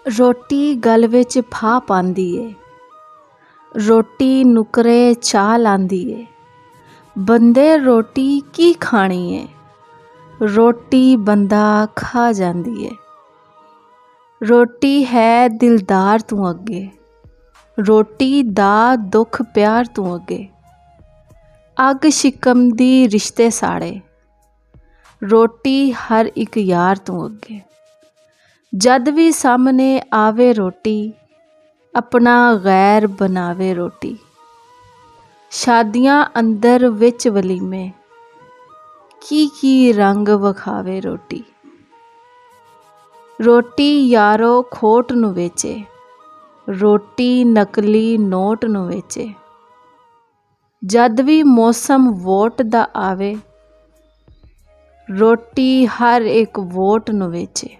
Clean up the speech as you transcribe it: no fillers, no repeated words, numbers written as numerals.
रोटी गल विच फा पांदी ए, रोटी नुकरे चाह लांदी ए। बंदे रोटी की खानी है, रोटी बंदा खा जांदी है। रोटी है दिलदार तू अगे, रोटी दा दुख प्यार तू अगे। अग शिकम दी रिश्ते साड़े, रोटी हर एक यार तू अगे। जद भी सामने आवे रोटी, अपना गैर बनावे रोटी। शादियां अंदर विच वलीमे, की रंग वखावे रोटी। रोटी यारो खोट नू वेचे, रोटी नकली नोट नू वेचे। जद भी मौसम वोट दा आवे, रोटी हर एक वोट नू वेचे।